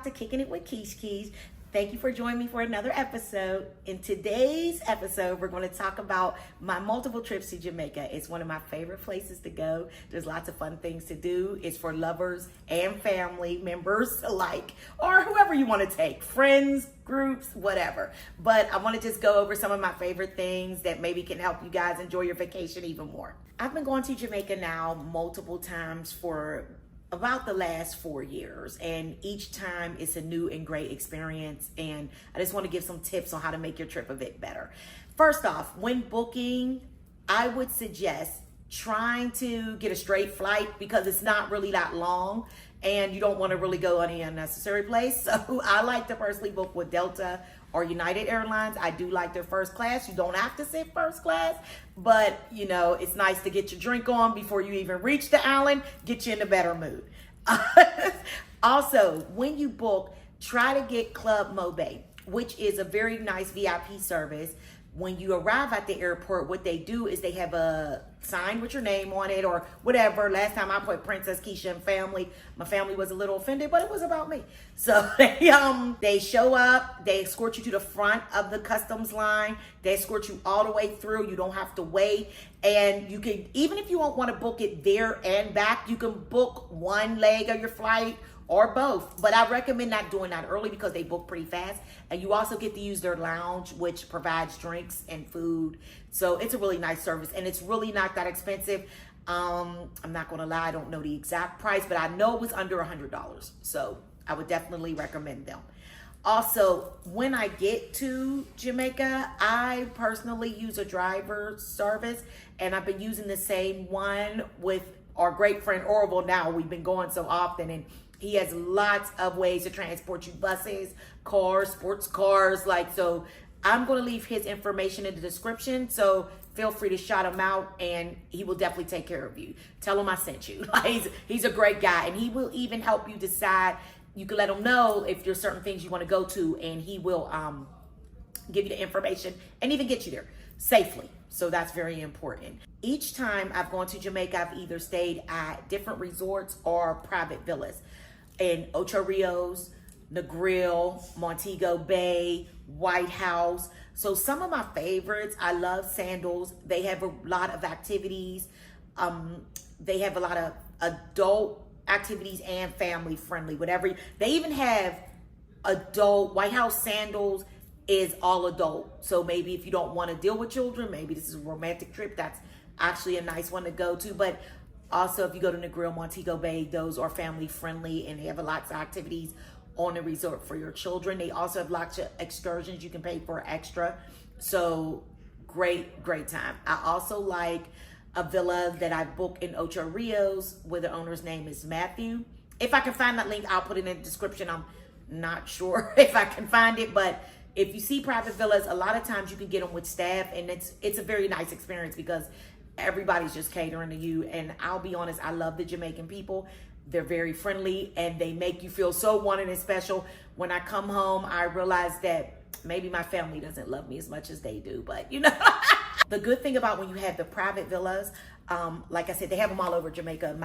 back to Kicking It with Keys. Thank you for joining me for another episode. In today's episode, we're going to talk about my multiple trips to Jamaica. It's one of my favorite places to go. There's lots of fun things to do. It's for lovers and family members alike, or whoever you want to take, friends, groups, whatever. But I want to just go over some of my favorite things that maybe can help you guys enjoy your vacation even more. I've been going to Jamaica now multiple times for about the last 4 years, and each time it's a new and great experience, and I just want to give some tips on how to make your trip a bit better. First off, when booking, I would suggest trying to get a straight flight because it's not really that long and you don't want to really go any unnecessary place. So I like to personally book with Delta or United Airlines. I do like their first class. You don't have to sit first class, but you know, it's nice to get your drink on before you even reach the island, get you in a better mood. Also, when you book, try to get Club Mobe, which is a very nice VIP service. When you arrive at the airport, what they do is they have a sign with your name on it or whatever. Last time I put Princess Keisha and family. My family was a little offended, but it was about me. So they show up, they escort you to the front of the customs line. They escort you all the way through. You don't have to wait. And you can, even if you don't want to book it there and back, you can book one leg of your flight or both. But I recommend not doing that early because they book pretty fast. And you also get to use their lounge, which provides drinks and food. So it's a really nice service, and it's really not that expensive. I'm not gonna lie, I don't know the exact price, but I know it was under $100. So I would definitely recommend them. Also, when I get to Jamaica, I personally use a driver service, and I've been using the same one with our great friend Orville. Now we've been going so often, and he has lots of ways to transport you: buses, cars, sports cars. So I'm going to leave his information in the description. So feel free to shout him out, and he will definitely take care of you. Tell him I sent you. He's a great guy, and he will even help you decide. You can let him know if there's certain things you want to go to, and he will give you the information and even get you there safely. So that's very important. Each time I've gone to Jamaica, I've either stayed at different resorts or private villas in Ocho Rios, Negril, Montego Bay, White House. So some of my favorites, I love Sandals. They have a lot of activities. They have a lot of adult activities and family friendly, whatever. They even have adult. White House Sandals is all adult. So maybe if you don't want to deal with children, maybe this is a romantic trip. That's actually a nice one to go to. But also, if you go to Negril, Montego Bay, those are family friendly, and they have lots of activities on the resort for your children. They also have lots of excursions you can pay for extra. So great time. I also like a villa that I booked in Ocho Rios where the owner's name is Matthew. If I can find that link, I'll put it in the description. I'm not sure if I can find it, but if you see private villas, a lot of times you can get them with staff, and it's a very nice experience because everybody's just catering to you. And I'll be honest, I love the Jamaican people. They're very friendly, and they make you feel so wanted and special. When I come home, I realize that maybe my family doesn't love me as much as they do, but you know. The good thing about when you have the private villas, like I said, they have them all over Jamaica.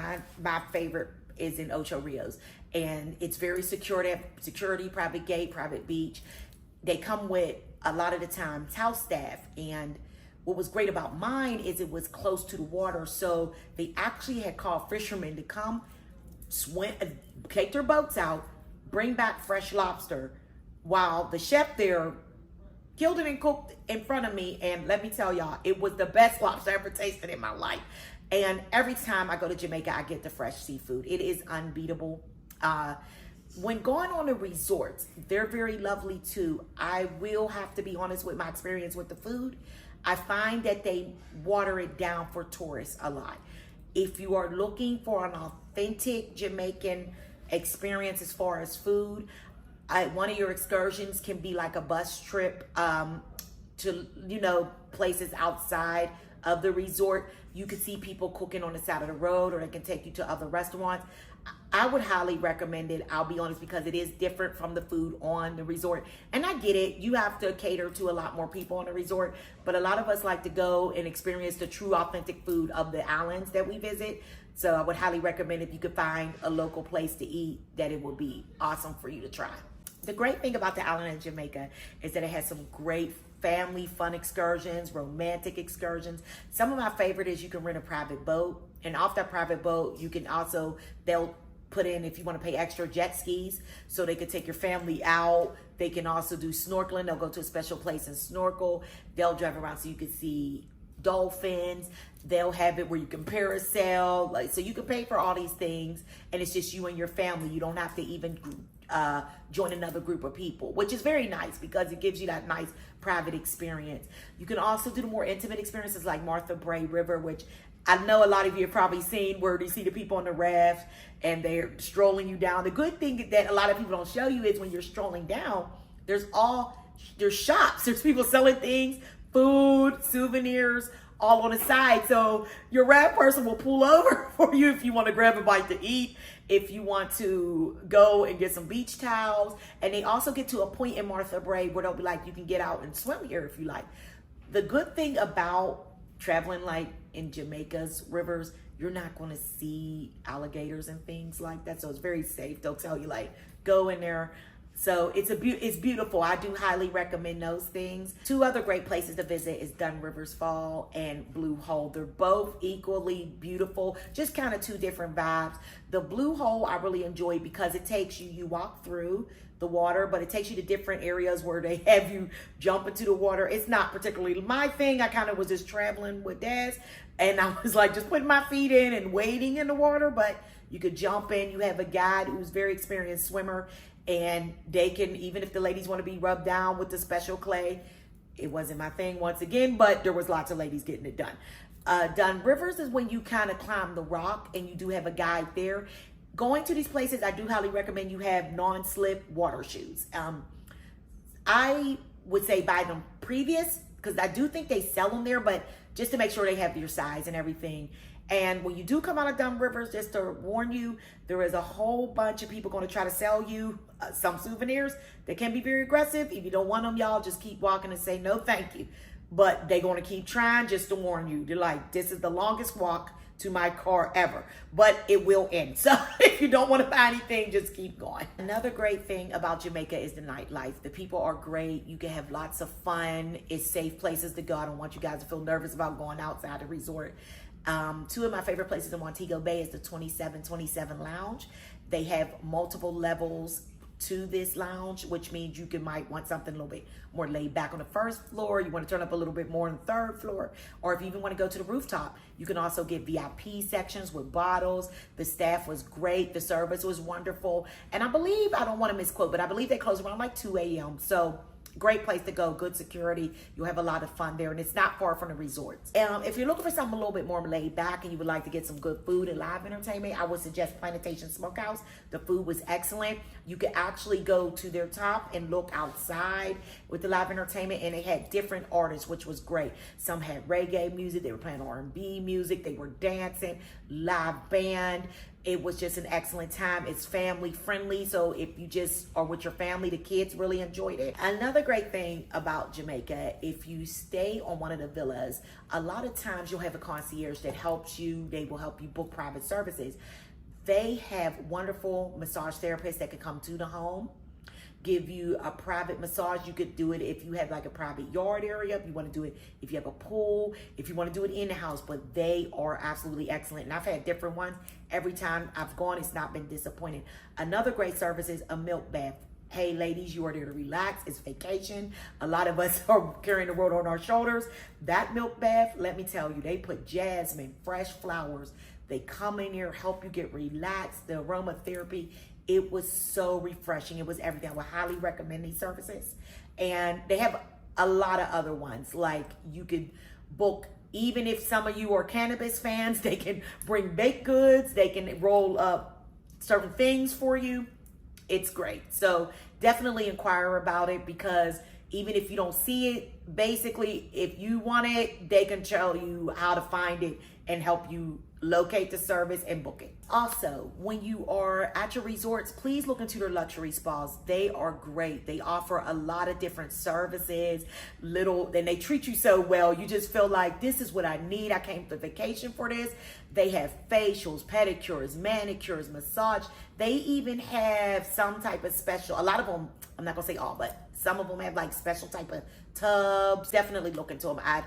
My favorite is in Ocho Rios, and it's very secure. They have security, private gate, private beach. They come with, a lot of the times, house staff. And what was great about mine is it was close to the water, so they actually had called fishermen to come, swim, take their boats out, bring back fresh lobster, while the chef there killed it and cooked in front of me. And let me tell y'all, it was the best lobster I ever tasted in my life. And every time I go to Jamaica, I get the fresh seafood. It is unbeatable. When going on the resorts, they're very lovely too. I will have to be honest with my experience with the food. I find that they water it down for tourists a lot. If you are looking for an authentic Jamaican experience as far as food, one of your excursions can be like a bus trip to, places outside of the resort. You can see people cooking on the side of the road, or they can take you to other restaurants. I would highly recommend it, I'll be honest, because it is different from the food on the resort. And I get it, you have to cater to a lot more people on the resort, but a lot of us like to go and experience the true authentic food of the islands that we visit. So I would highly recommend, if you could find a local place to eat, that it would be awesome for you to try. The great thing about the island of Jamaica is that it has some great family fun excursions, romantic excursions. Some of my favorite is you can rent a private boat, and off that private boat, you can also, they'll put in, if you want to pay extra, jet skis, so they could take your family out. They can also do snorkeling. They'll go to a special place and snorkel. They'll drive around so you can see dolphins. They'll have it where you can parasail, like, so you can pay for all these things, and it's just you and your family. You don't have to even join another group of people, which is very nice because it gives you that nice private experience. You can also do the more intimate experiences like Martha Brae River, which I know a lot of you have probably seen, where you see the people on the raft and they're strolling you down. The good thing that a lot of people don't show you is when you're strolling down, there's shops. There's people selling things, food, souvenirs, all on the side. So your raft person will pull over for you if you want to grab a bite to eat, if you want to go and get some beach towels. And they also get to a point in Martha Brae where they'll be like, you can get out and swim here if you like. The good thing about traveling like in Jamaica's rivers, you're not going to see alligators and things like that. So it's very safe. They'll tell you, like, go in there. So it's beautiful. I do highly recommend those things. Two other great places to visit is Dun Rivers Fall and Blue Hole. They're both equally beautiful, just kind of two different vibes. The Blue Hole I really enjoy because it takes you, you walk through the water, but it takes you to different areas where they have you jump into the water. It's not particularly my thing. I kind of was just traveling with Des, and I was like just putting my feet in and wading in the water, but you could jump in. You have a guide who's very experienced swimmer, and they can, even if the ladies want to be rubbed down with the special clay, it wasn't my thing once again, but there was lots of ladies getting it done. Dun Rivers is when you kind of climb the rock, and you do have a guide there. Going to these places, I do highly recommend you have non-slip water shoes. I would say buy them previous, because I do think they sell them there, but just to make sure they have your size and everything. And when you do come out of Dun Rivers, just to warn you, there is a whole bunch of people going to try to sell you some souvenirs. They can be very aggressive. If you don't want them, y'all just keep walking and say no thank you. But they're going to keep trying, just to warn you. They're like, this is the longest walk to my car ever, but it will end. So if you don't want to buy anything, just keep going. Another great thing about Jamaica is the nightlife. The people are great. You can have lots of fun. It's safe places to go. I don't want you guys to feel nervous about going outside the resort. Two of my favorite places in Montego Bay is the 2727 Lounge. They have multiple levels to this lounge, which means you might want something a little bit more laid back on the first floor. You want to turn up a little bit more on the third floor, or if you even want to go to the rooftop, you can also get VIP sections with bottles. The staff was great. The service was wonderful. And I believe, I don't want to misquote, but I believe they close around like 2 a.m. So great place to go, good security. You'll have a lot of fun there, and it's not far from the resorts. If you're looking for something a little bit more laid back and you would like to get some good food and live entertainment, I would suggest Plantation Smokehouse. The food was excellent. You could actually go to their top and look outside with the live entertainment, and they had different artists, which was great. Some had reggae music, they were playing R&B music, they were dancing, live band. It was just an excellent time. It's family friendly, so if you just are with your family, the kids really enjoyed it. Another great thing about Jamaica, if you stay on one of the villas, a lot of times you'll have a concierge that helps you. They will help you book private services. They have wonderful massage therapists that can come to the home, give you a private massage. You could do it if you have like a private yard area, if you want to do it if you have a pool, if you want to do it in the house, but they are absolutely excellent. And I've had different ones. Every time I've gone, it's not been disappointing. Another great service is a milk bath. Hey ladies, you are there to relax. It's vacation. A lot of us are carrying the world on our shoulders. That milk bath, let me tell you, they put jasmine, fresh flowers. They come in here, help you get relaxed. The aromatherapy, it was so refreshing. It was everything. I would highly recommend these services. And they have a lot of other ones. Like you could book, even if some of you are cannabis fans, they can bring baked goods. They can roll up certain things for you. It's great. So definitely inquire about it, because Even if you don't see it, basically, if you want it, they can tell you how to find it and help you locate the service and book it. Also, when you are at your resorts, please look into their luxury spas. They are great. They offer a lot of different services, and they treat you so well. You just feel like, this is what I need. I came for vacation for this. They have facials, pedicures, manicures, massage. They even have some type of special, a lot of them, I'm not gonna say all, but some of them have like special type of tubs. Definitely look into them. I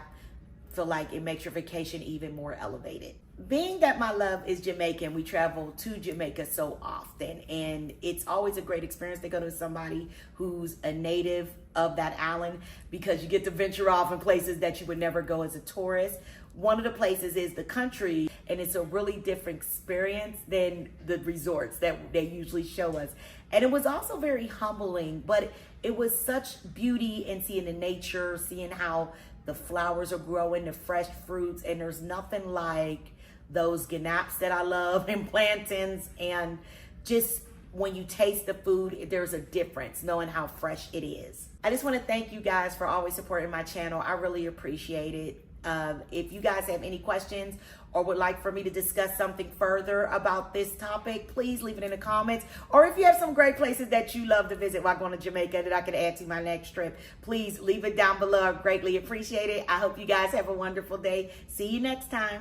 feel like it makes your vacation even more elevated. Being that my love is Jamaican, we travel to Jamaica so often, and it's always a great experience to go to somebody who's a native of that island, because you get to venture off in places that you would never go as a tourist. One of the places is the country, and it's a really different experience than the resorts that they usually show us. And it was also very humbling, but it was such beauty in seeing the nature, seeing how the flowers are growing, the fresh fruits, and there's nothing like those ganaps that I love and plantains, and just when you taste the food, there's a difference knowing how fresh it is. I just want to thank you guys for always supporting my channel. I really appreciate it. If you guys have any questions or would like for me to discuss something further about this topic, please leave it in the comments. Or if you have some great places that you love to visit while going to Jamaica that I could add to my next trip, please leave it down below. I greatly appreciate it. I hope you guys have a wonderful day. See you next time.